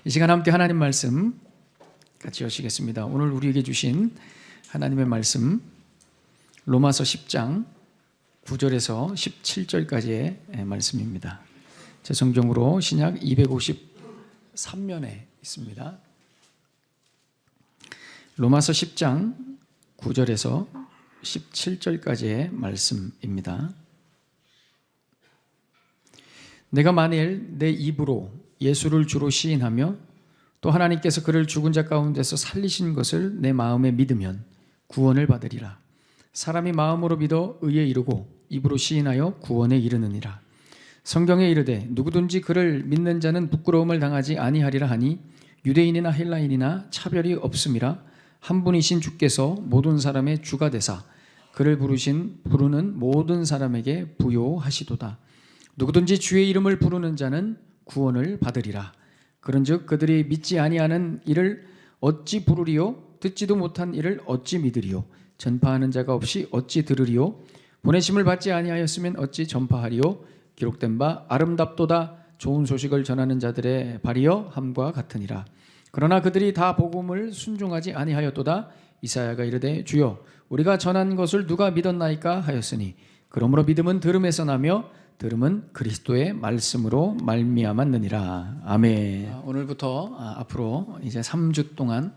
이 시간 함께 하나님 말씀 같이 여시겠습니다. 오늘 우리에게 주신 하나님의 말씀 로마서 10장 9절에서 17절까지의 말씀입니다. 제 성경으로 신약 253면에 있습니다. 로마서 10장 9절에서 17절까지의 말씀입니다. 내가 만일 내 입으로 예수를 주로 시인하며 또 하나님께서 그를 죽은 자 가운데서 살리신 것을 내 마음에 믿으면 구원을 받으리라. 사람이 마음으로 믿어 의에 이르고 입으로 시인하여 구원에 이르느니라. 성경에 이르되 누구든지 그를 믿는 자는 부끄러움을 당하지 아니하리라 하니 유대인이나 헬라인이나 차별이 없음이라. 한 분이신 주께서 모든 사람의 주가 되사 그를 부르는 모든 사람에게 부요하시도다. 누구든지 주의 이름을 부르는 자는 구원을 받으리라. 그런즉 그들이 믿지 아니하는 이를 어찌 부르리요? 듣지도 못한 이를 어찌 믿으리요? 전파하는 자가 없이 어찌 들으리요? 보내심을 받지 아니하였으면 어찌 전파하리요? 기록된 바 아름답도다 좋은 소식을 전하는 자들의 발이여 함과 같으니라. 그러나 그들이 다 복음을 순종하지 아니하였도다. 이사야가 이르되 주여 우리가 전한 것을 누가 믿었나이까 하였으니 그러므로 믿음은 들음에서 나며 들음은 그리스도의 말씀으로 말미암았느니라. 아멘. 오늘부터 앞으로 이제 3주 동안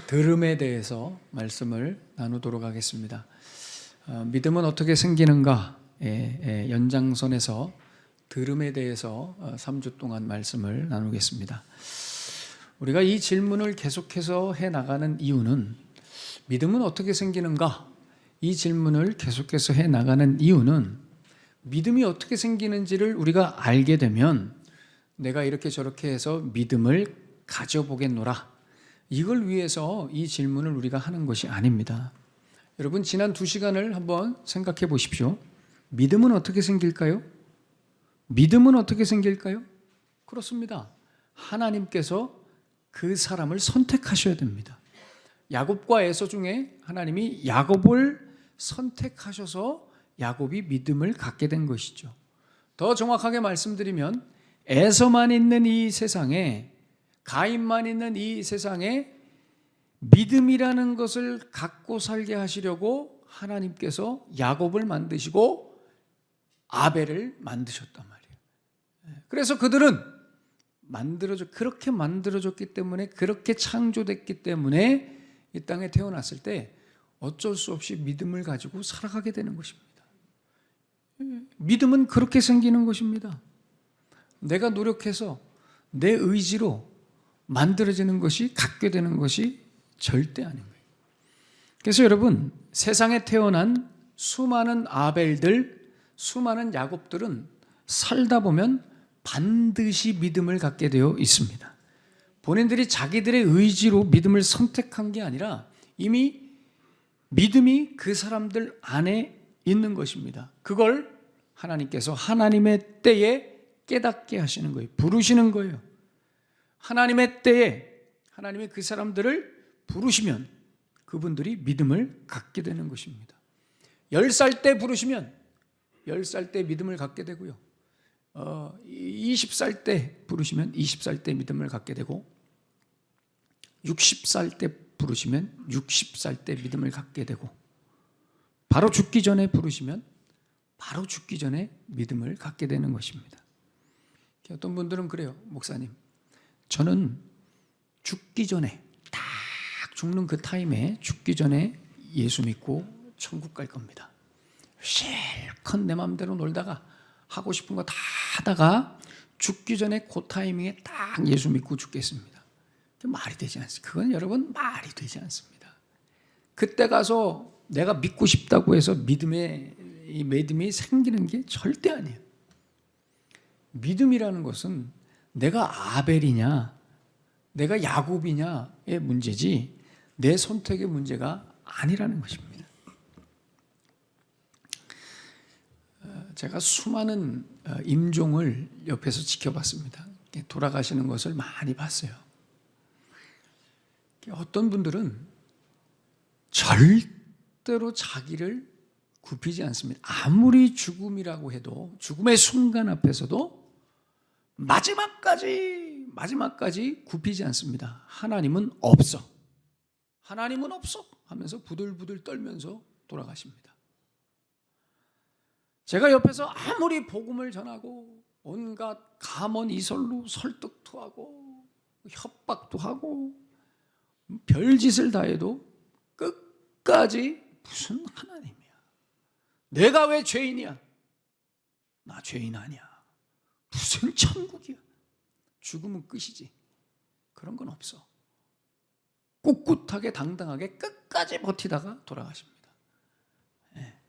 들음에 대해서 말씀을 나누도록 하겠습니다. 믿음은 어떻게 생기는가? 연장선에서 들음에 대해서 3주 동안 말씀을 나누겠습니다. 우리가 이 질문을 계속해서 해나가는 이유는 믿음은 어떻게 생기는가? 이 질문을 계속해서 해나가는 이유는 믿음이 어떻게 생기는지를 우리가 알게 되면 내가 이렇게 저렇게 해서 믿음을 가져보겠노라. 이걸 위해서 이 질문을 우리가 하는 것이 아닙니다. 여러분 지난 2시간을 한번 생각해 보십시오. 믿음은 어떻게 생길까요? 믿음은 어떻게 생길까요? 그렇습니다. 하나님께서 그 사람을 선택하셔야 됩니다. 야곱과 에서 중에 하나님이 야곱을 선택하셔서 야곱이 믿음을 갖게 된 것이죠. 더 정확하게 말씀드리면 에서만 있는 이 세상에, 가인만 있는 이 세상에 믿음이라는 것을 갖고 살게 하시려고 하나님께서 야곱을 만드시고 아벨을 만드셨단 말이에요. 그래서 그들은 그렇게 만들어졌기 때문에, 그렇게 창조됐기 때문에 이 땅에 태어났을 때 어쩔 수 없이 믿음을 가지고 살아가게 되는 것입니다. 믿음은 그렇게 생기는 것입니다. 내가 노력해서 내 의지로 만들어지는 것이, 갖게 되는 것이 절대 아닌 거예요. 그래서 여러분, 세상에 태어난 수많은 아벨들, 수많은 야곱들은 살다 보면 반드시 믿음을 갖게 되어 있습니다. 본인들이 자기들의 의지로 믿음을 선택한 게 아니라 이미 믿음이 그 사람들 안에 있는 것입니다. 그걸 하나님께서 하나님의 때에 깨닫게 하시는 거예요. 부르시는 거예요. 하나님의 때에 하나님이 그 사람들을 부르시면 그분들이 믿음을 갖게 되는 것입니다. 10살 때 부르시면 10살 때 믿음을 갖게 되고요. 20살 때 부르시면 20살 때 믿음을 갖게 되고 60살 때 부르시면 60살 때 믿음을 갖게 되고 바로 죽기 전에 부르시면 바로 죽기 전에 믿음을 갖게 되는 것입니다. 어떤 분들은 그래요. 목사님, 저는 죽기 전에, 딱 죽는 그 타임에 죽기 전에 예수 믿고 천국 갈 겁니다. 실컷 내 마음대로 놀다가 하고 싶은 거 다 하다가 죽기 전에 그 타이밍에 딱 예수 믿고 죽겠습니다. 말이 되지 않습니다. 그건 여러분 말이 되지 않습니다. 그때 가서 내가 믿고 싶다고 해서 믿음이 생기는 게 절대 아니에요. 믿음이라는 것은 내가 아벨이냐, 내가 야곱이냐의 문제지 내 선택의 문제가 아니라는 것입니다. 제가 수많은 임종을 옆에서 지켜봤습니다. 돌아가시는 것을 많이 봤어요. 어떤 분들은 절대로 자기를 굽히지 않습니다. 아무리 죽음이라고 해도, 죽음의 순간 앞에서도 마지막까지 굽히지 않습니다. 하나님은 없어 하면서 부들부들 떨면서 돌아가십니다. 제가 옆에서 아무리 복음을 전하고 온갖 감언이설로 설득도 하고 협박도 하고 별짓을 다 해도 끝까지 무슨 하나님이야, 내가 왜 죄인이야, 나 죄인 아니야, 무슨 천국이야, 죽으면 끝이지, 그런 건 없어. 꿋꿋하게 당당하게 끝까지 버티다가 돌아가십니다. 네.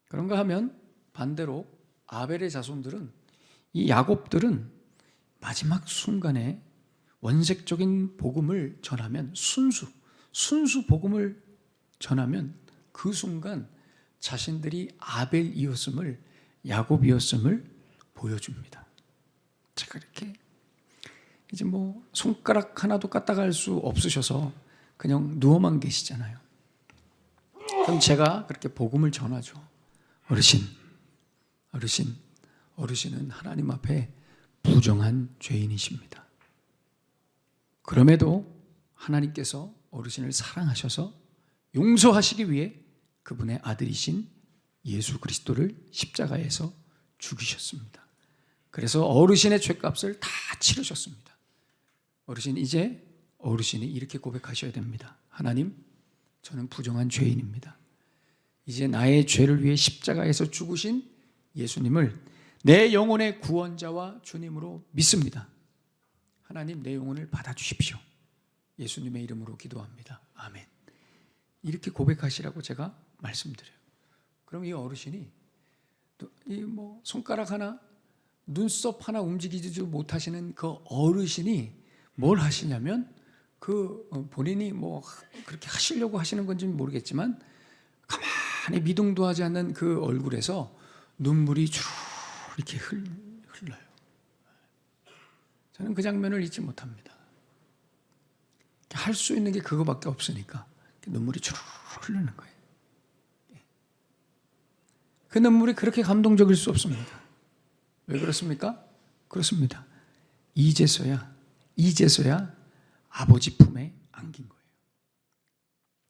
그런가 하면 반대로 아벨의 자손들은, 이 야곱들은 마지막 순간에 원색적인 복음을 전하면, 순수 복음을 전하면 그 순간 자신들이 아벨이었음을, 야곱이었음을 보여줍니다. 제가 이렇게 이제 뭐 손가락 하나도 까딱할 수 없으셔서 그냥 누워만 계시잖아요. 그럼 제가 그렇게 복음을 전하죠. 어르신은 하나님 앞에 부정한 죄인이십니다. 그럼에도 하나님께서 어르신을 사랑하셔서 용서하시기 위해 그분의 아들이신 예수 그리스도를 십자가에서 죽이셨습니다. 그래서 어르신의 죄값을 다 치르셨습니다. 이제 어르신이 이렇게 고백하셔야 됩니다. 하나님, 저는 부정한 죄인입니다. 이제 나의 죄를 위해 십자가에서 죽으신 예수님을 내 영혼의 구원자와 주님으로 믿습니다. 하나님, 내 영혼을 받아주십시오. 예수님의 이름으로 기도합니다. 아멘. 이렇게 고백하시라고 제가 말씀드려요. 그럼 이 어르신이 손가락 하나, 눈썹 하나 움직이지 못하시는 그 어르신이 뭘 하시냐면, 본인이 그렇게 하시려고 하시는 건지 모르겠지만 가만히 미동도 하지 않는 그 얼굴에서 눈물이 쭉 이렇게 흘러요. 저는 그 장면을 잊지 못합니다. 할 수 있는 게 그거밖에 없으니까 눈물이 쭉 흐르는 거예요. 그 눈물이 그렇게 감동적일 수 없습니다. 왜 그렇습니까? 그렇습니다. 이제서야 아버지 품에 안긴 거예요.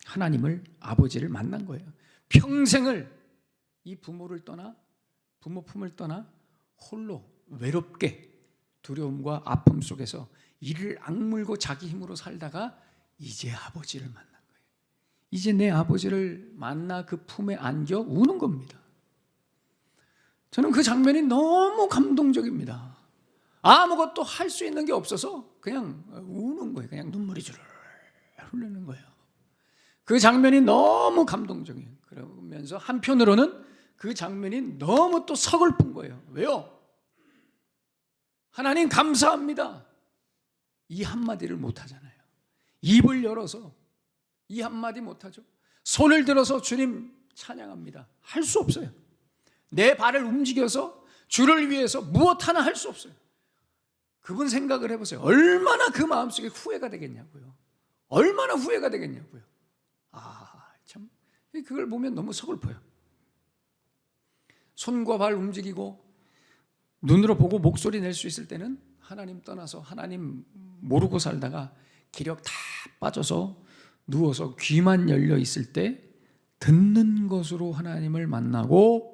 하나님을, 아버지를 만난 거예요. 평생을 이 부모 품을 떠나 홀로 외롭게 두려움과 아픔 속에서 이를 악물고 자기 힘으로 살다가 이제 아버지를 만난 거예요. 이제 내 아버지를 만나 그 품에 안겨 우는 겁니다. 저는 그 장면이 너무 감동적입니다. 아무것도 할 수 있는 게 없어서 그냥 우는 거예요. 그냥 눈물이 주르르 흐르는 거예요. 그 장면이 너무 감동적이에요. 그러면서 한편으로는 그 장면이 너무 또 서글픈 거예요. 왜요? 하나님 감사합니다. 이 한마디를 못하잖아요. 입을 열어서 이 한마디 못하죠. 손을 들어서 주님 찬양합니다. 할 수 없어요. 내 발을 움직여서 주를 위해서 무엇 하나 할 수 없어요. 그분 생각을 해보세요. 얼마나 그 마음속에 후회가 되겠냐고요. 얼마나 후회가 되겠냐고요. 참 그걸 보면 너무 서글퍼요. 손과 발 움직이고 눈으로 보고 목소리 낼 수 있을 때는 하나님 떠나서 하나님 모르고 살다가 기력 다 빠져서 누워서 귀만 열려 있을 때 듣는 것으로 하나님을 만나고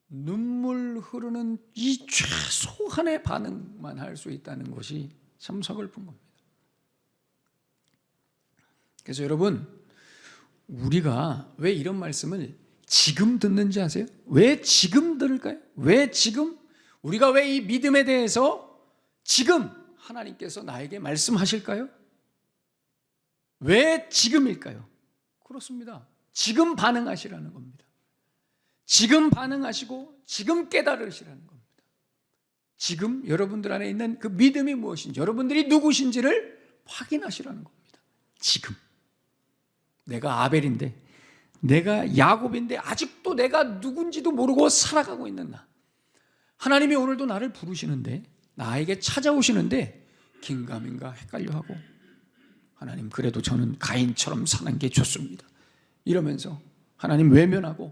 눈물 흐르는 이 최소한의 반응만 할 수 있다는 것이 참 서글픈 겁니다. 그래서 여러분, 우리가 왜 이런 말씀을 지금 듣는지 아세요? 왜 지금 들을까요? 왜 지금? 우리가 왜 이 믿음에 대해서 지금 하나님께서 나에게 말씀하실까요? 왜 지금일까요? 그렇습니다. 지금 반응하시라는 겁니다. 지금 반응하시고 지금 깨달으시라는 겁니다. 지금 여러분들 안에 있는 그 믿음이 무엇인지, 여러분들이 누구신지를 확인하시라는 겁니다. 지금 내가 아벨인데, 내가 야곱인데 아직도 내가 누군지도 모르고 살아가고 있는 나, 하나님이 오늘도 나를 부르시는데, 나에게 찾아오시는데 긴가민가 헷갈려하고, 하나님 그래도 저는 가인처럼 사는 게 좋습니다 이러면서 하나님 외면하고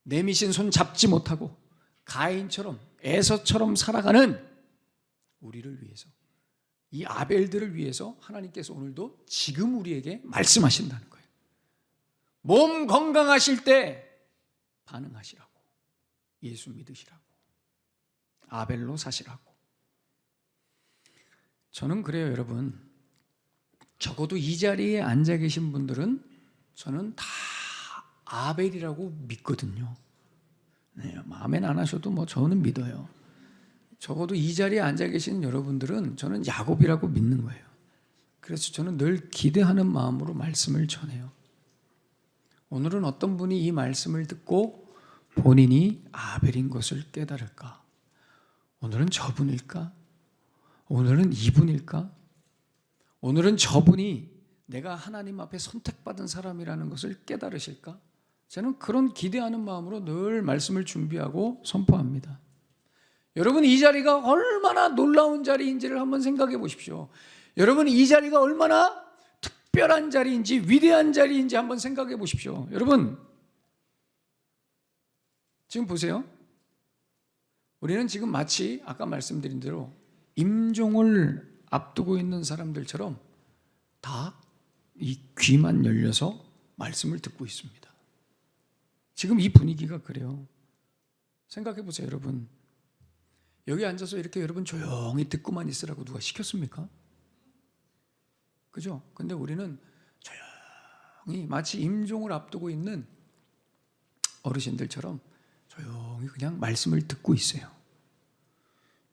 내미신 손 잡지 못하고 가인처럼 에서처럼 살아가는 우리를 위해서, 이 아벨들을 위해서 하나님께서 오늘도 지금 우리에게 말씀하신다는 거예요. 몸 건강하실 때 반응하시라고, 예수 믿으시라고, 아벨로 사시라고. 저는 그래요, 여러분. 적어도 이 자리에 앉아 계신 분들은 저는 다 아벨이라고 믿거든요. 네, 아멘 안 하셔도 저는 믿어요. 적어도 이 자리에 앉아 계신 여러분들은 저는 야곱이라고 믿는 거예요. 그래서 저는 늘 기대하는 마음으로 말씀을 전해요. 오늘은 어떤 분이 이 말씀을 듣고 본인이 아벨인 것을 깨달을까? 오늘은 저분일까? 오늘은 이분일까? 오늘은 저분이 내가 하나님 앞에 선택받은 사람이라는 것을 깨달으실까? 저는 그런 기대하는 마음으로 늘 말씀을 준비하고 선포합니다. 여러분, 이 자리가 얼마나 놀라운 자리인지를 한번 생각해 보십시오. 여러분, 이 자리가 얼마나 특별한 자리인지 위대한 자리인지 한번 생각해 보십시오. 여러분, 지금 보세요. 우리는 지금 마치 아까 말씀드린 대로 임종을 앞두고 있는 사람들처럼 다 이 귀만 열려서 말씀을 듣고 있습니다. 지금 이 분위기가 그래요. 생각해 보세요, 여러분. 여기 앉아서 이렇게 여러분 조용히 듣고만 있으라고 누가 시켰습니까? 그죠? 근데 우리는 조용히 마치 임종을 앞두고 있는 어르신들처럼 조용히 그냥 말씀을 듣고 있어요.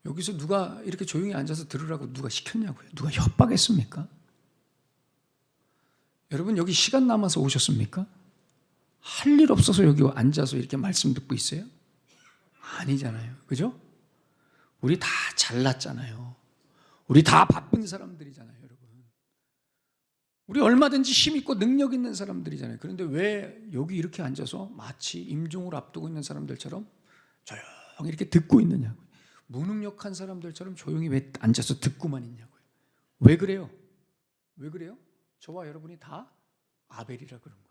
여기서 누가 이렇게 조용히 앉아서 들으라고 누가 시켰냐고요? 누가 협박했습니까? 여러분, 여기 시간 남아서 오셨습니까? 할 일 없어서 여기 앉아서 이렇게 말씀 듣고 있어요? 아니잖아요. 그죠? 우리 다 잘났잖아요. 우리 다 바쁜 사람들이잖아요, 여러분. 우리 얼마든지 힘 있고 능력 있는 사람들이잖아요. 그런데 왜 여기 이렇게 앉아서 마치 임종을 앞두고 있는 사람들처럼 조용히 이렇게 듣고 있느냐고요. 무능력한 사람들처럼 조용히 왜 앉아서 듣고만 있냐고요. 왜 그래요? 왜 그래요? 저와 여러분이 다 아벨이라 그런 거예요.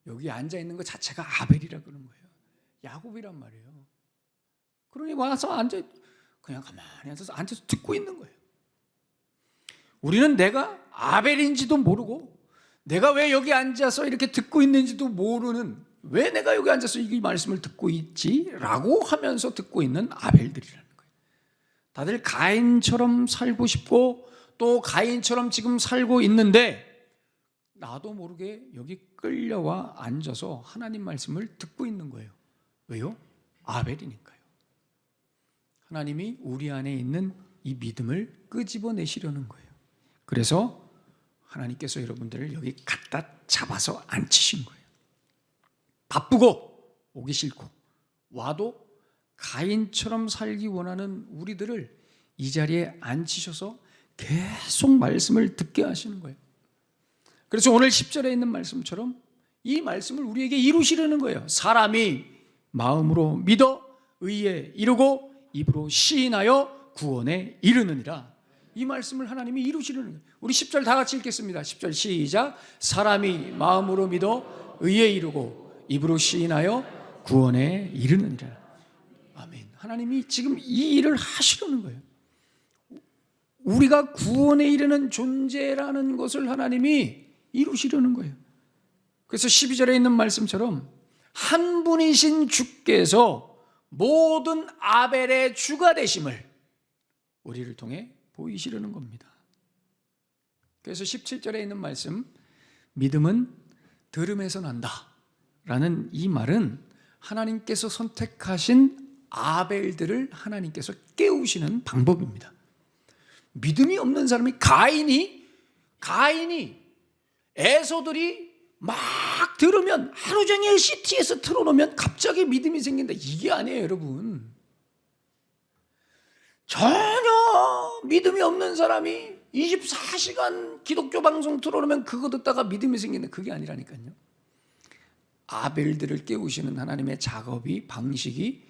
여기 앉아 있는 것 자체가 아벨이라 그런 거예요. 야곱이란 말이에요. 그러니 와서 그냥 가만히 앉아서 듣고 있는 거예요. 우리는 내가 아벨인지도 모르고 내가 왜 여기 앉아서 이렇게 듣고 있는지도 모르는, 왜 내가 여기 앉아서 이 말씀을 듣고 있지라고 하면서 듣고 있는 아벨들이라는 거예요. 다들 가인처럼 살고 싶고 또 가인처럼 지금 살고 있는데 나도 모르게 여기 끌려와 앉아서 하나님 말씀을 듣고 있는 거예요. 왜요? 아벨이니까요. 하나님이 우리 안에 있는 이 믿음을 끄집어내시려는 거예요. 그래서 하나님께서 여러분들을 여기 갖다 잡아서 앉히신 거예요. 바쁘고 오기 싫고 와도 가인처럼 살기 원하는 우리들을 이 자리에 앉히셔서 계속 말씀을 듣게 하시는 거예요. 그래서 오늘 10절에 있는 말씀처럼 이 말씀을 우리에게 이루시려는 거예요. 사람이 마음으로 믿어 의에 이르고 입으로 시인하여 구원에 이르느니라. 이 말씀을 하나님이 이루시려는 거예요. 우리 10절 다 같이 읽겠습니다. 10절 시작. 사람이 마음으로 믿어 의에 이르고 입으로 시인하여 구원에 이르느니라. 아멘. 하나님이 지금 이 일을 하시려는 거예요. 우리가 구원에 이르는 존재라는 것을 하나님이 이루시려는 거예요. 그래서 12절에 있는 말씀처럼 한 분이신 주께서 모든 아벨의 주가 되심을 우리를 통해 보이시려는 겁니다. 그래서 17절에 있는 말씀, 믿음은 들음에서 난다 라는 이 말은 하나님께서 선택하신 아벨들을 하나님께서 깨우시는 방법입니다. 믿음이 없는 사람이 가인이 에서들이 막 들으면 하루 종일 CT에서 틀어놓으면 갑자기 믿음이 생긴다. 이게 아니에요, 여러분. 전혀 믿음이 없는 사람이 24시간 기독교 방송 틀어놓으면 그거 듣다가 믿음이 생긴다. 그게 아니라니까요. 아벨들을 깨우시는 하나님의 작업이, 방식이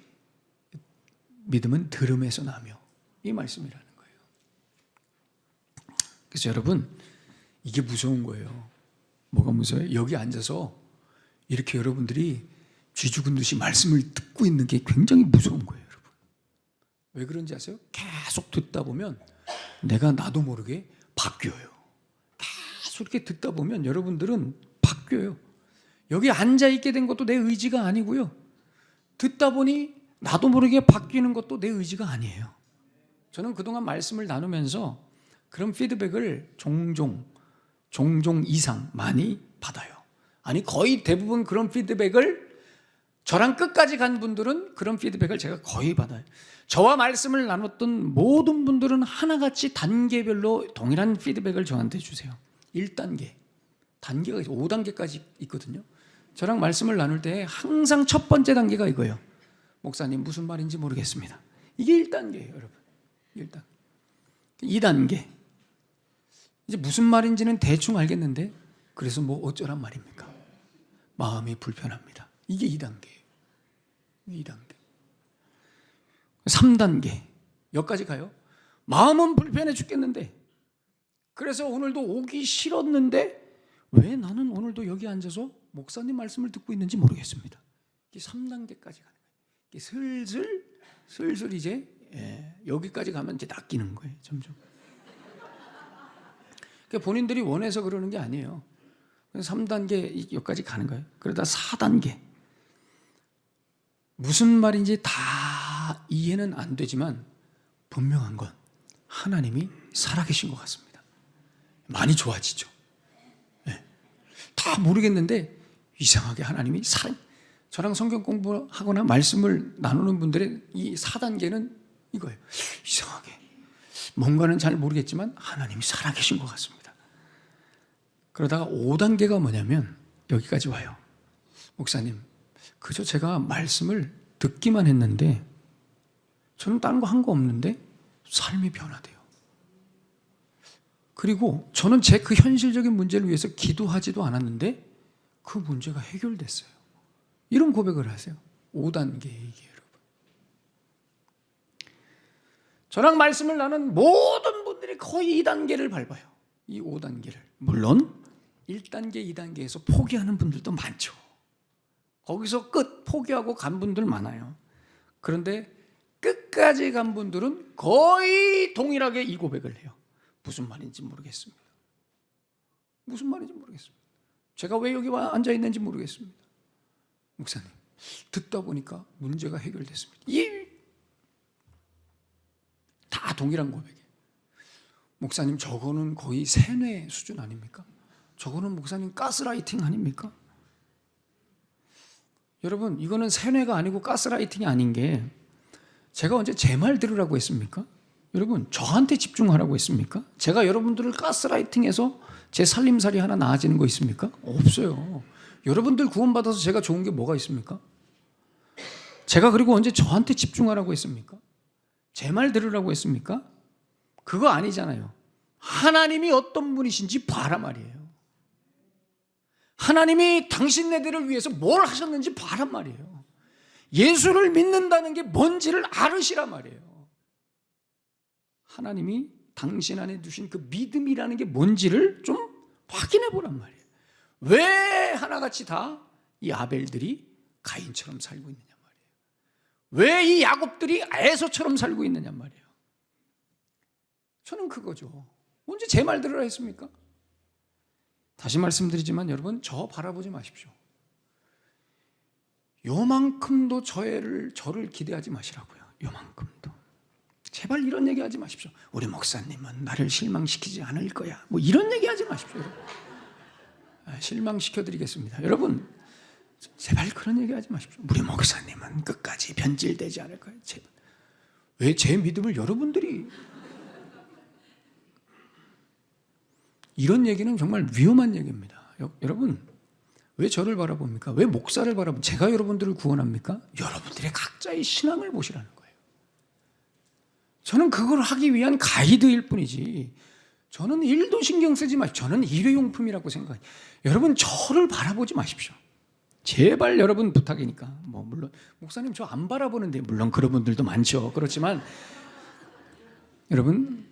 믿음은 들음에서 나며 이 말씀이라는 거예요. 그래서 여러분, 이게 무서운 거예요. 뭐가 무서워요? 여기 앉아서 이렇게 여러분들이 쥐 죽은 듯이 말씀을 듣고 있는 게 굉장히 무서운 거예요, 여러분. 왜 그런지 아세요? 계속 듣다 보면 내가 나도 모르게 바뀌어요. 계속 이렇게 듣다 보면 여러분들은 바뀌어요. 여기 앉아있게 된 것도 내 의지가 아니고요. 듣다 보니 나도 모르게 바뀌는 것도 내 의지가 아니에요. 저는 그동안 말씀을 나누면서 그런 피드백을 종종 이상 많이 받아요. 아니, 거의 대부분 그런 피드백을 저랑 끝까지 간 분들은 그런 피드백을 제가 거의 받아요. 저와 말씀을 나눴던 모든 분들은 하나같이 단계별로 동일한 피드백을 저한테 주세요. 1단계, 단계가 5단계까지 있거든요. 저랑 말씀을 나눌 때 항상 첫 번째 단계가 이거예요. 목사님 무슨 말인지 모르겠습니다. 이게 1단계예요, 여러분. 1단계. 2단계. 이제 무슨 말인지는 대충 알겠는데 그래서 뭐 어쩌란 말입니까? 마음이 불편합니다. 이게 2단계예요. 2단계. 3단계. 여기까지 가요. 마음은 불편해 죽겠는데 그래서 오늘도 오기 싫었는데 왜 나는 오늘도 여기 앉아서 목사님 말씀을 듣고 있는지 모르겠습니다. 이게 3단계까지 가는 거예요. 이게 슬슬 이제 여기까지 가면 이제 낚이는 거예요. 점점. 그러니까 본인들이 원해서 그러는 게 아니에요. 3단계 여기까지 가는 거예요. 그러다 4단계. 무슨 말인지 다 이해는 안 되지만 분명한 건 하나님이 살아계신 것 같습니다. 많이 좋아지죠. 네. 다 모르겠는데 이상하게 하나님이 저랑 성경 공부하거나 말씀을 나누는 분들의 이 4단계는 이거예요. 이상하게 뭔가는 잘 모르겠지만 하나님이 살아계신 것 같습니다. 그러다가 5단계가 뭐냐면 여기까지 와요. 목사님, 그저 제가 말씀을 듣기만 했는데 저는 다른 거 한 거 없는데 삶이 변화돼요. 그리고 저는 제 그 현실적인 문제를 위해서 기도하지도 않았는데 그 문제가 해결됐어요. 이런 고백을 하세요. 5단계 이게 여러분. 저랑 말씀을 나눈 모든 분들이 거의 2단계를 밟아요. 이 5단계를. 물론 1단계, 2단계에서 포기하는 분들도 많죠. 거기서 끝 포기하고 간 분들 많아요. 그런데 끝까지 간 분들은 거의 동일하게 이 고백을 해요. 무슨 말인지 모르겠습니다. 무슨 말인지 모르겠습니다. 제가 왜 여기 앉아 있는지 모르겠습니다. 목사님, 듣다 보니까 문제가 해결됐습니다. 다 동일한 고백이에요. 목사님, 저거는 거의 세뇌 수준 아닙니까? 저거는 목사님 가스라이팅 아닙니까? 여러분, 이거는 세뇌가 아니고 가스라이팅이 아닌 게 제가 언제 제 말 들으라고 했습니까? 여러분, 저한테 집중하라고 했습니까? 제가 여러분들을 가스라이팅해서 제 살림살이 하나 나아지는 거 있습니까? 없어요. 여러분들 구원받아서 제가 좋은 게 뭐가 있습니까? 제가 그리고 언제 저한테 집중하라고 했습니까? 제 말 들으라고 했습니까? 그거 아니잖아요. 하나님이 어떤 분이신지 봐라 말이에요. 하나님이 당신네들을 위해서 뭘 하셨는지 봐란 말이에요. 예수를 믿는다는 게 뭔지를 알으시란 말이에요. 하나님이 당신 안에 두신 그 믿음이라는 게 뭔지를 좀 확인해 보란 말이에요. 왜 하나같이 다 이 아벨들이 가인처럼 살고 있느냐 말이에요. 왜 이 야곱들이 에서처럼 살고 있느냐 말이에요. 저는 그거죠. 언제 제 말 들으라 했습니까? 다시 말씀드리지만 여러분, 저 바라보지 마십시오. 요만큼도 저를 기대하지 마시라고요. 요만큼도. 제발 이런 얘기하지 마십시오. 우리 목사님은 나를 실망시키지 않을 거야. 뭐 이런 얘기하지 마십시오. 실망시켜드리겠습니다. 여러분, 제발 그런 얘기하지 마십시오. 우리 목사님은 끝까지 변질되지 않을 거야. 제발. 왜 제 믿음을 여러분들이 이런 얘기는 정말 위험한 얘기입니다. 여러분, 왜 저를 바라봅니까? 왜 목사를 바라봅니까? 제가 여러분들을 구원합니까? 여러분들의 각자의 신앙을 보시라는 거예요. 저는 그걸 하기 위한 가이드일 뿐이지 저는 일도 신경 쓰지 마십시오. 저는 일회용품이라고 생각해요. 여러분, 저를 바라보지 마십시오. 제발 여러분 부탁이니까. 뭐 물론 목사님 저 안 바라보는데 물론 그런 분들도 많죠. 그렇지만 여러분,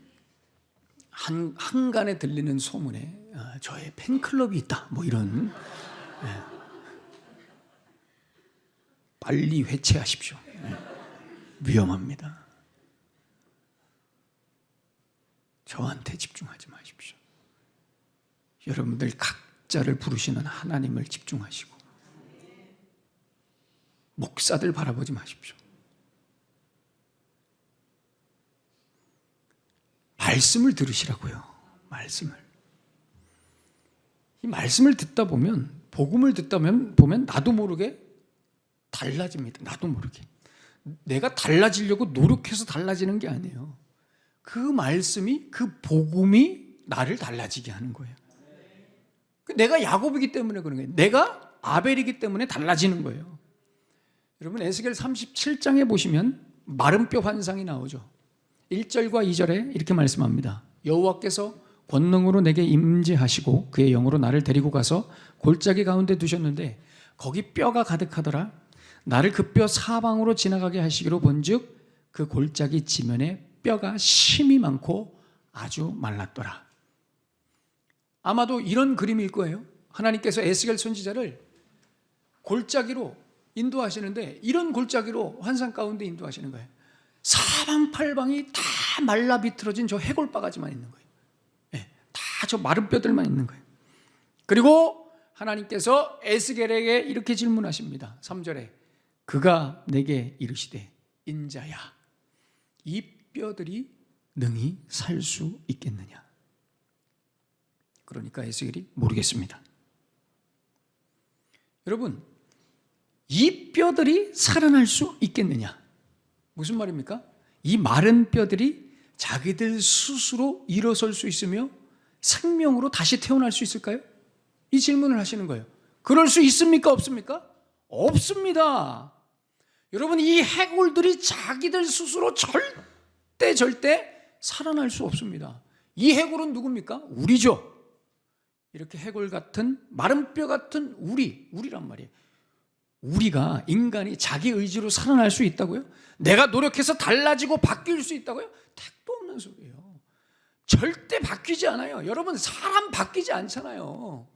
한간에 들리는 소문에 저의 팬클럽이 있다 뭐 이런 빨리 회체하십시오. 위험합니다. 저한테 집중하지 마십시오. 여러분들 각자를 부르시는 하나님을 집중하시고 목사들 바라보지 마십시오. 말씀을 들으시라고요. 말씀을. 이 말씀을 듣다 보면, 복음을 듣다 보면 나도 모르게 달라집니다. 나도 모르게. 내가 달라지려고 노력해서 달라지는 게 아니에요. 그 말씀이, 그 복음이 나를 달라지게 하는 거예요. 내가 야곱이기 때문에 그런 거예요. 내가 아벨이기 때문에 달라지는 거예요. 여러분 에스겔 37장에 보시면 마른 뼈 환상이 나오죠. 1절과 2절에 이렇게 말씀합니다. 여호와께서 권능으로 내게 임재하시고 그의 영으로 나를 데리고 가서 골짜기 가운데 두셨는데 거기 뼈가 가득하더라. 나를 그 뼈 사방으로 지나가게 하시기로 본즉 그 골짜기 지면에 뼈가 심이 많고 아주 말랐더라. 아마도 이런 그림일 거예요. 하나님께서 에스겔 선지자를 골짜기로 인도하시는데 이런 골짜기로 환상 가운데 인도하시는 거예요. 사방팔방이 다 말라 비틀어진 저 해골바가지만 있는 거예요. 네, 다 저 마른 뼈들만 있는 거예요. 그리고 하나님께서 에스겔에게 이렇게 질문하십니다. 3절에 그가 내게 이르시되 인자야 이 뼈들이 능히 살 수 있겠느냐. 그러니까 에스겔이 모르겠습니다. 여러분 이 뼈들이 살아날 수 있겠느냐. 무슨 말입니까? 이 마른 뼈들이 자기들 스스로 일어설 수 있으며 생명으로 다시 태어날 수 있을까요? 이 질문을 하시는 거예요. 그럴 수 있습니까? 없습니까? 없습니다. 여러분 이 해골들이 자기들 스스로 절대 살아날 수 없습니다. 이 해골은 누굽니까? 우리죠. 이렇게 해골 같은 마른 뼈 같은 우리란 말이에요. 우리가 인간이 자기 의지로 살아날 수 있다고요? 내가 노력해서 달라지고 바뀔 수 있다고요? 택도 없는 소리예요. 절대 바뀌지 않아요. 여러분 사람 바뀌지 않잖아요.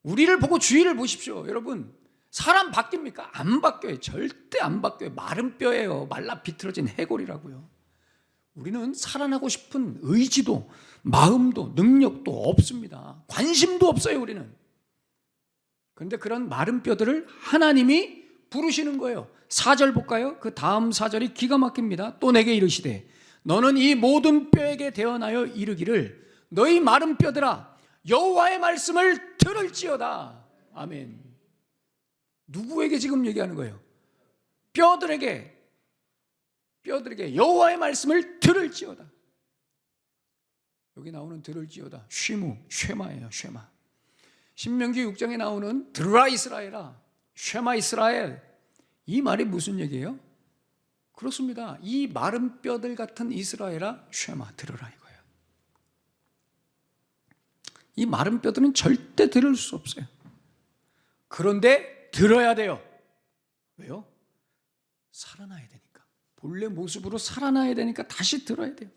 우리를 보고 주위를 보십시오. 여러분 사람 바뀝니까? 안 바뀌어요. 절대 안 바뀌어요. 마른 뼈예요. 말라 비틀어진 해골이라고요. 우리는 살아나고 싶은 의지도 마음도 능력도 없습니다. 관심도 없어요. 우리는. 그런데 그런 마른 뼈들을 하나님이 부르시는 거예요. 4절 볼까요? 그 다음 4절이 기가 막힙니다. 또 내게 이르시되 너는 이 모든 뼈에게 대언하여 이르기를 너희 마른 뼈들아 여호와의 말씀을 들을지어다. 아멘. 누구에게 지금 얘기하는 거예요? 뼈들에게 여호와의 말씀을 들을지어다. 여기 나오는 들을지어다 쉐마예요. 쉐마. 신명기 6장에 나오는 들으라 이스라엘아 쉐마 이스라엘, 이 말이 무슨 얘기예요? 그렇습니다. 이 마른 뼈들 같은 이스라엘아 쉐마 들으라 이거예요. 이 마른 뼈들은 절대 들을 수 없어요. 그런데 들어야 돼요. 왜요? 살아나야 되니까. 본래 모습으로 살아나야 되니까 다시 들어야 돼요.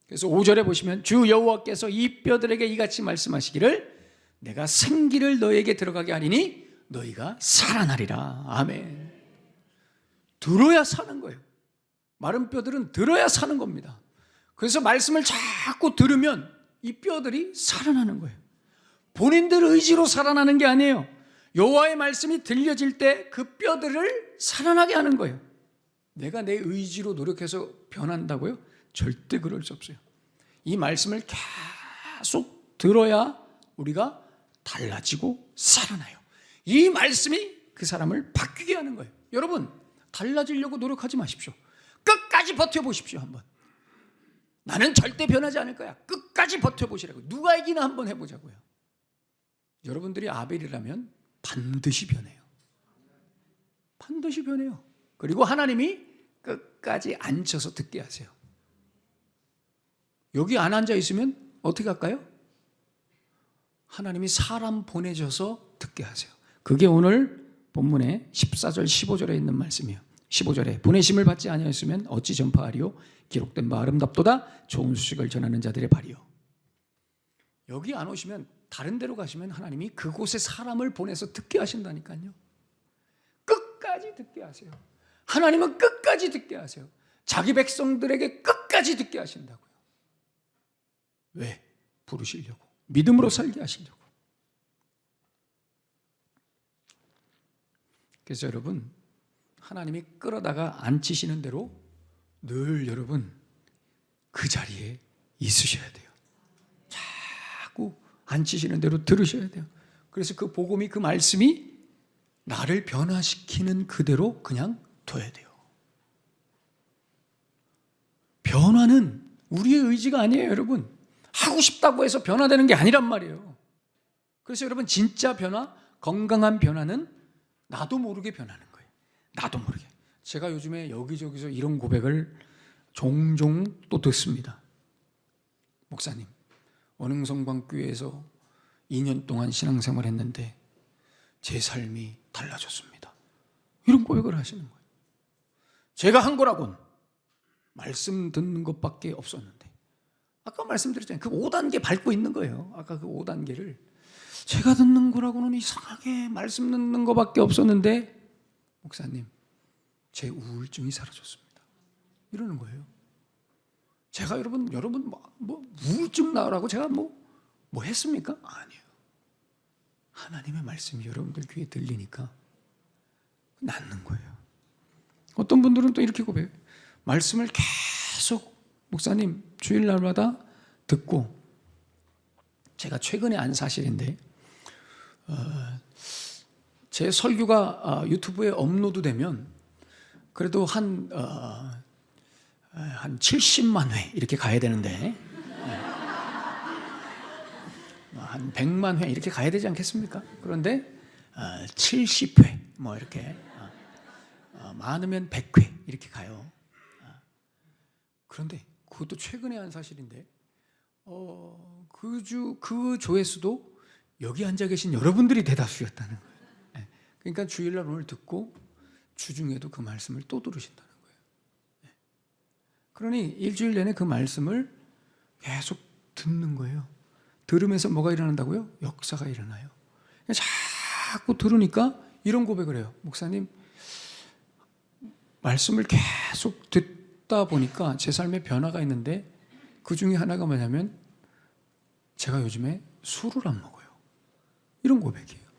그래서 5절에 보시면 주 여호와께서 이 뼈들에게 이같이 말씀하시기를 내가 생기를 너에게 들어가게 하리니 너희가 살아나리라. 아멘. 들어야 사는 거예요. 마른 뼈들은 들어야 사는 겁니다. 그래서 말씀을 자꾸 들으면 이 뼈들이 살아나는 거예요. 본인들 의지로 살아나는 게 아니에요. 여호와의 말씀이 들려질 때 그 뼈들을 살아나게 하는 거예요. 내가 내 의지로 노력해서 변한다고요? 절대 그럴 수 없어요. 이 말씀을 계속 들어야 우리가 달라지고 살아나요. 이 말씀이 그 사람을 바뀌게 하는 거예요. 여러분 달라지려고 노력하지 마십시오. 끝까지 버텨보십시오. 한번. 나는 절대 변하지 않을 거야. 끝까지 버텨보시라고. 누가 이기나 한번 해보자고요. 여러분들이 아벨이라면 반드시 변해요. 반드시 변해요. 그리고 하나님이 끝까지 앉혀서 듣게 하세요. 여기 안 앉아 있으면 어떻게 할까요? 하나님이 사람 보내셔서 듣게 하세요. 그게 오늘 본문의 14절 15절에 있는 말씀이에요. 15절에 보내심을 받지 아니하였으면 어찌 전파하리요? 기록된 바 아름답도다 좋은 소식을 전하는 자들의 발이요. 여기 안 오시면 다른 데로 가시면 하나님이 그곳에 사람을 보내서 듣게 하신다니까요. 끝까지 듣게 하세요. 하나님은 끝까지 듣게 하세요. 자기 백성들에게 끝까지 듣게 하신다고요. 왜? 부르시려고. 믿음으로 살게 하시려고. 그래서 여러분, 하나님이 끌어다가 앉히시는 대로 늘 여러분 그 자리에 있으셔야 돼요. 자꾸 앉히시는 대로 들으셔야 돼요. 그래서 그 복음이, 그 말씀이 나를 변화시키는 그대로 그냥 둬야 돼요. 변화는 우리의 의지가 아니에요, 여러분. 하고 싶다고 해서 변화되는 게 아니란 말이에요. 그래서 여러분, 진짜 변화, 건강한 변화는 나도 모르게 변하는 거예요. 나도 모르게. 제가 요즘에 여기저기서 이런 고백을 종종 또 듣습니다. 목사님, 원흥성방교회에서 2년 동안 신앙생활 했는데 제 삶이 달라졌습니다. 이런 고백을 하시는 거예요. 제가 한 거라곤 말씀 듣는 것밖에 없었는데, 아까 말씀드렸잖아요. 그 5단계 밟고 있는 거예요. 아까 그 5단계를 제가 듣는 거라고는 이상하게 말씀 듣는 것밖에 없었는데, 목사님, 제 우울증이 사라졌습니다. 이러는 거예요. 제가 여러분 뭐 우울증 나으라고 제가 뭐 했습니까? 아니에요. 하나님의 말씀이 여러분들 귀에 들리니까 낫는 거예요. 어떤 분들은 또 이렇게 고백해요. 말씀을 계속 목사님 주일날마다 듣고, 제가 최근에 안 사실인데 제 설교가 유튜브에 업로드 되면 그래도 한 70만 회 이렇게 가야 되는데, 한 100만 회 이렇게 가야 되지 않겠습니까? 그런데 70회 뭐 이렇게 많으면 100회 이렇게 가요. 그런데 그것도 최근에 한 사실인데 그 조회수도 여기 앉아 계신 여러분들이 대다수였다는 거예요. 그러니까 주일날 오늘 듣고 주중에도 그 말씀을 또 들으신다는 거예요. 그러니 일주일 내내 그 말씀을 계속 듣는 거예요. 들으면서 뭐가 일어난다고요? 역사가 일어나요. 자꾸 들으니까 이런 고백을 해요. 목사님, 말씀을 계속 듣다 보니까 제 삶에 변화가 있는데 그 중에 하나가 뭐냐면 제가 요즘에 술을 안 먹어요. 이런 고백이에요.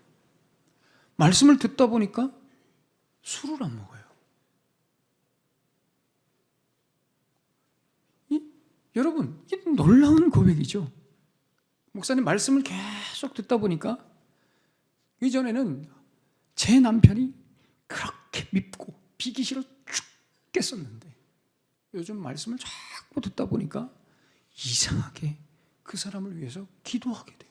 말씀을 듣다 보니까 술을 안 먹어요. 여러분, 이게 놀라운 고백이죠. 목사님, 말씀을 계속 듣다 보니까 이전에는 제 남편이 그렇게 밉고 비기 싫어 죽겠었는데 요즘 말씀을 자꾸 듣다 보니까 이상하게 그 사람을 위해서 기도하게 돼요.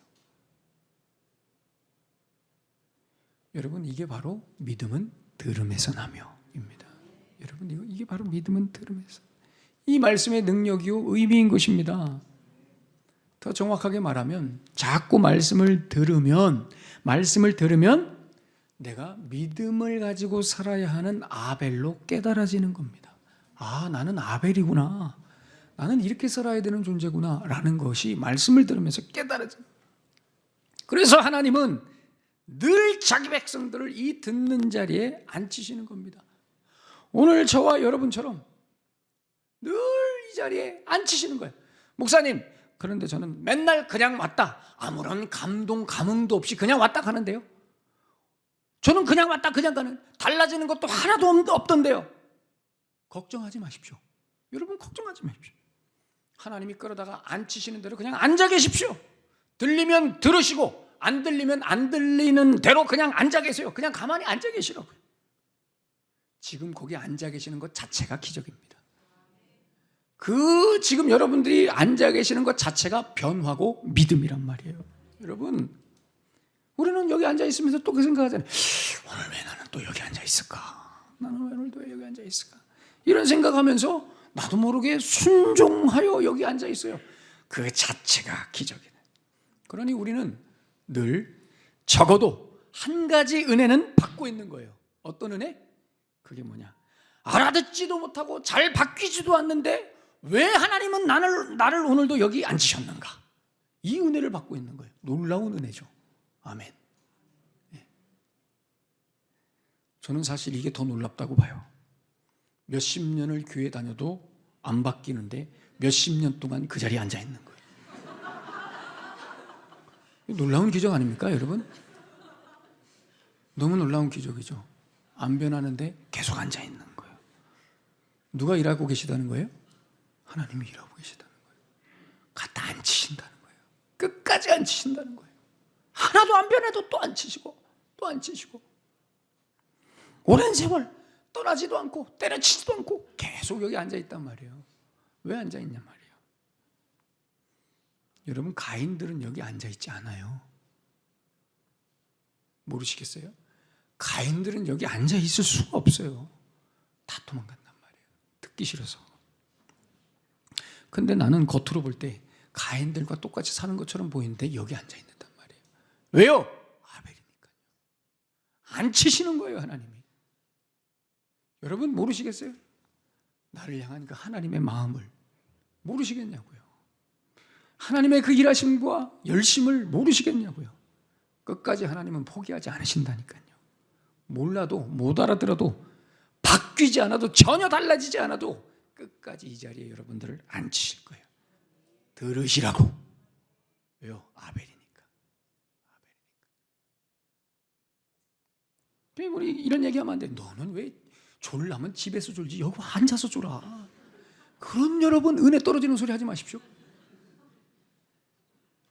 여러분, 이게 바로 믿음은 들음에서 나며입니다. 여러분, 이게 바로 믿음은 들음에서. 이 말씀의 능력이요 의미인 것입니다. 더 정확하게 말하면 자꾸 말씀을 들으면 내가 믿음을 가지고 살아야 하는 아벨로 깨달아지는 겁니다. 아, 나는 아벨이구나. 나는 이렇게 살아야 되는 존재구나 라는 것이 말씀을 들으면서 깨달아져요. 그래서 하나님은 늘 자기 백성들을 이 듣는 자리에 앉히시는 겁니다. 오늘 저와 여러분처럼 늘 이 자리에 앉히시는 거예요. 목사님, 그런데 저는 맨날 그냥 왔다, 아무런 감흥도 없이 그냥 왔다 가는데요. 저는 그냥 왔다 그냥 가는, 달라지는 것도 하나도 없던데요. 걱정하지 마십시오. 여러분, 걱정하지 마십시오. 하나님이 끌어다가 앉히시는 대로 그냥 앉아 계십시오. 들리면 들으시고 안 들리면 안 들리는 대로 그냥 앉아 계세요. 그냥 가만히 앉아 계시라고요. 지금 거기 앉아 계시는 것 자체가 기적입니다. 지금 여러분들이 앉아 계시는 것 자체가 변화고 믿음이란 말이에요. 여러분, 우리는 여기 앉아 있으면서 또 그 생각하잖아요. 오늘 왜 나는 또 여기 앉아 있을까? 나는 왜 오늘 또 여기 앉아 있을까? 이런 생각하면서 나도 모르게 순종하여 여기 앉아 있어요. 그 자체가 기적이다. 그러니 우리는 늘 적어도 한 가지 은혜는 받고 있는 거예요. 어떤 은혜? 그게 뭐냐? 알아듣지도 못하고 잘 바뀌지도 않는데 왜 하나님은 나를 오늘도 여기 앉히셨는가? 이 은혜를 받고 있는 거예요. 놀라운 은혜죠. 아멘. 저는 사실 이게 더 놀랍다고 봐요. 몇십 년을 교회 다녀도 안 바뀌는데 몇십 년 동안 그 자리에 앉아 있는 거예요. 놀라운 기적 아닙니까, 여러분? 너무 놀라운 기적이죠. 안 변하는데 계속 앉아 있는 거예요. 누가 일하고 계시다는 거예요? 하나님이 일하고 계시다는 거예요. 갖다 앉히신다는 거예요. 끝까지 앉히신다는 거예요. 하나도 안 변해도 또 앉히시고 또 앉히시고, 오랜 세월 떠나지도 않고 때려치지도 않고 계속 여기 앉아있단 말이에요. 왜 앉아있냔 말이에요. 여러분, 가인들은 여기 앉아있지 않아요. 모르시겠어요? 가인들은 여기 앉아있을 수가 없어요. 다 도망간단 말이에요. 듣기 싫어서. 근데 나는 겉으로 볼 때 가인들과 똑같이 사는 것처럼 보이는데 여기 앉아있는단 말이에요. 왜요? 아벨이니까요. 안 치시는 거예요, 하나님이. 여러분, 모르시겠어요? 나를 향한 그 하나님의 마음을 모르시겠냐고요. 하나님의 그 일하심과 열심을 모르시겠냐고요. 끝까지 하나님은 포기하지 않으신다니까요. 몰라도, 못 알아들어도, 바뀌지 않아도, 전혀 달라지지 않아도 끝까지 이 자리에 여러분들을 앉히실 거예요. 들으시라고. 왜요? 아벨이니까. 우리 이런 얘기하면 안 돼. 너는 왜 졸라면 집에서 졸지 여기 앉아서 졸아. 그럼 여러분, 은혜 떨어지는 소리 하지 마십시오.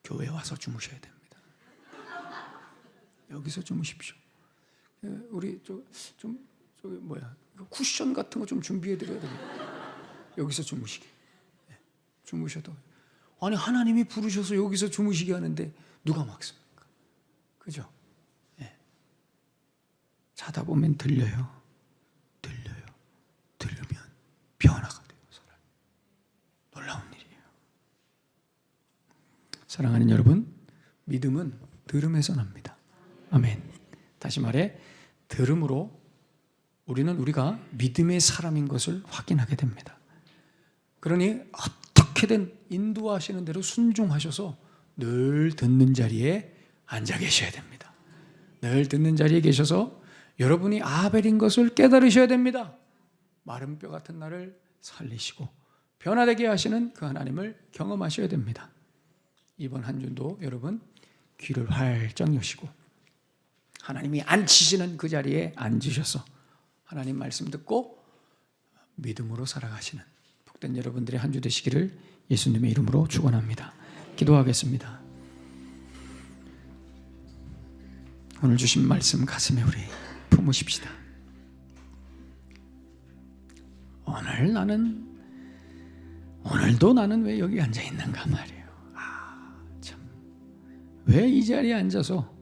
교회 와서 주무셔야 됩니다. 여기서 주무십시오. 우리 쿠션 같은 거 좀 준비해 드려야 됩니다. 여기서 주무시게. 주무셔도. 아니, 하나님이 부르셔서 여기서 주무시게 하는데 누가 막습니까? 그죠? 자다 보면 들려요. 들으면 변화가 돼요, 사람. 놀라운 일이에요. 사랑하는 여러분, 믿음은 들음에서 납니다. 아멘. 다시 말해, 들음으로 우리는 우리가 믿음의 사람인 것을 확인하게 됩니다. 그러니 어떻게든 인도하시는 대로 순종하셔서 늘 듣는 자리에 앉아 계셔야 됩니다. 늘 듣는 자리에 계셔서 여러분이 아벨인 것을 깨달으셔야 됩니다. 마른 뼈 같은 나를 살리시고 변화되게 하시는 그 하나님을 경험하셔야 됩니다. 이번 한 주도 여러분 귀를 활짝 여시고 하나님이 앉히시는 그 자리에 앉으셔서 하나님 말씀 듣고 믿음으로 살아가시는 복된 여러분들의 한 주 되시기를 예수님의 이름으로 축원합니다. 기도하겠습니다. 오늘 주신 말씀 가슴에 우리 품으십시다. 오늘도 나는 왜 여기 앉아 있는가 말이에요. 참, 왜 이 자리에 앉아서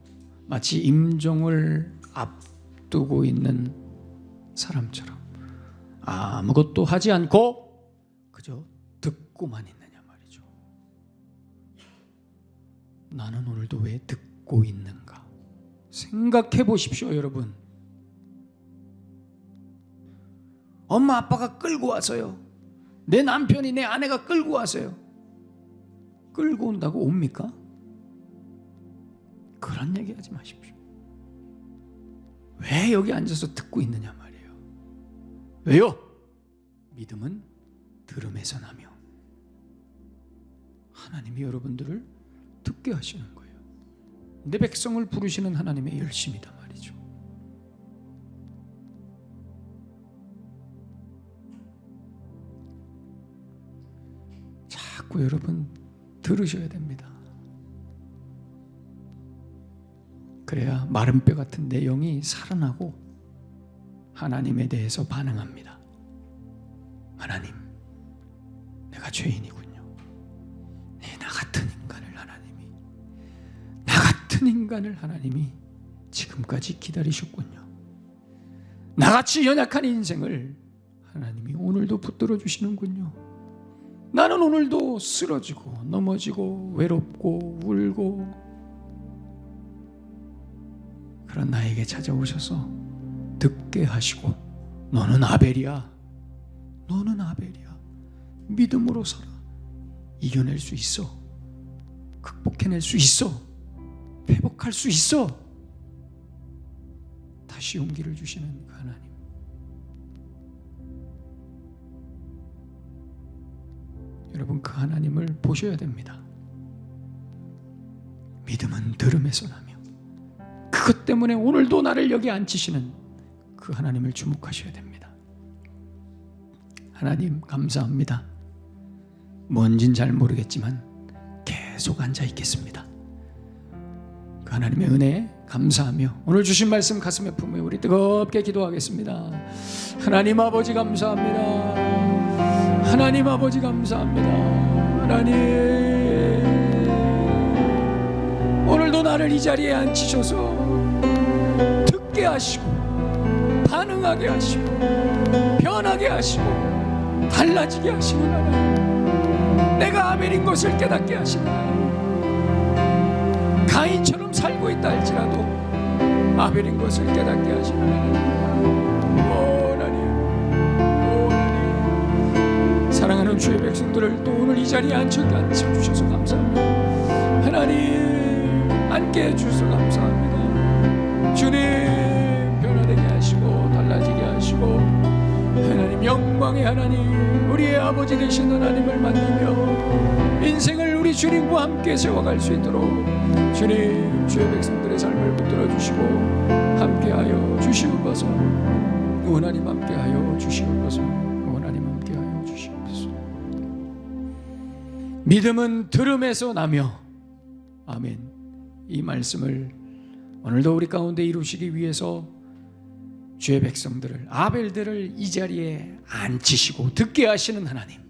마치 임종을 앞두고 있는 사람처럼 아무것도 하지 않고 그저 듣고만 있느냐 말이죠. 나는 오늘도 왜 듣고 있는가 생각해 보십시오, 여러분. 엄마 아빠가 끌고 와서요, 내 남편이 내 아내가 끌고 와서요, 끌고 온다고 옵니까? 그런 얘기 하지 마십시오. 왜 여기 앉아서 듣고 있느냐 말이에요. 왜요? 믿음은 들음에서 나며 하나님이 여러분들을 듣게 하시는 거예요. 내 백성을 부르시는 하나님의 열심이다 말이죠. 자꾸 여러분 들으셔야 됩니다. 그래야 마른 뼈 같은 내 영이 살아나고 하나님에 대해서 반응합니다. 하나님, 내가 죄인이군요. 나 같은 인간을 하나님이 지금까지 기다리셨군요. 나같이 연약한 인생을 하나님이 오늘도 붙들어 주시는군요. 나는 오늘도 쓰러지고 넘어지고 외롭고 울고, 그런 나에게 찾아오셔서 듣게 하시고 너는 아벨이야, 믿음으로 살아, 이겨낼 수 있어, 극복해낼 수 있어, 회복할 수 있어, 다시 용기를 주시는 그 하나님, 여러분 그 하나님을 보셔야 됩니다. 믿음은 들음에서 나며, 그것 때문에 오늘도 나를 여기 앉히시는 그 하나님을 주목하셔야 됩니다. 하나님 감사합니다. 뭔진 잘 모르겠지만 계속 앉아 있겠습니다. 그 하나님의 은혜에 감사하며 오늘 주신 말씀 가슴에 품으며 우리 뜨겁게 기도하겠습니다. 하나님 아버지 감사합니다. 하나님 아버지 감사합니다. 하나님, 오늘도 나를 이 자리에 앉히셔서 듣게 하시고 반응하게 하시고 변하게 하시고 달라지게 하시는 하나님, 내가 아벨인 것을 깨닫게 하시는 하나님, 가인처럼 살고 있다 할지라도 아벨인 것을 깨닫게 하시는 하나님, 오 하나님, 사랑하는 주의 백성들을 또 오늘 이 자리에 앉혀주셔서 감사합니다. 하나님 앉게 해주셔서 감사합니다. 주님 변화되게 하시고 달라지게 하시고, 하나님 영광의 하나님, 우리의 아버지 되신 하나님을 만나며 인생을 우리 주님과 함께 세워갈 수 있도록 주님 주의 백성들의 삶을 붙들어 주시고 함께하여 주시옵소서. 하나님 함께하여 주시옵소서. 하나님 함께하여 주시옵소서. 믿음은 들음에서 나며, 아멘. 이 말씀을 오늘도 우리 가운데 이루시기 위해서 주의 백성들을, 아벨들을 이 자리에 앉히시고 듣게 하시는 하나님,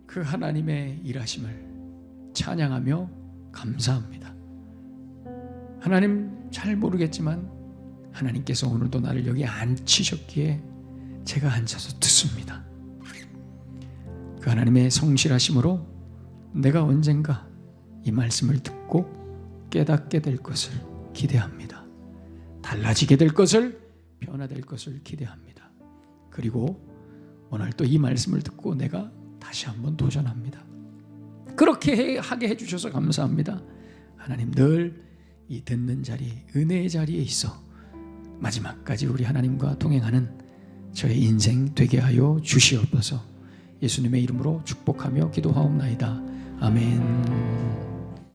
그 하나님의 일하심을 찬양하며 감사합니다. 하나님 잘 모르겠지만 하나님께서 오늘도 나를 여기 앉히셨기에 제가 앉아서 듣습니다. 그 하나님의 성실하심으로 내가 언젠가 이 말씀을 듣고 깨닫게 될 것을 기대합니다. 달라지게 될 것을, 변화될 것을 기대합니다. 그리고 오늘 또 이 말씀을 듣고 내가 다시 한번 도전합니다. 그렇게 하게 해주셔서 감사합니다. 하나님 늘 이 듣는 자리, 은혜의 자리에 있어 마지막까지 우리 하나님과 동행하는 저의 인생 되게 하여 주시옵소서. 예수님의 이름으로 축복하며 기도하옵나이다. 아멘.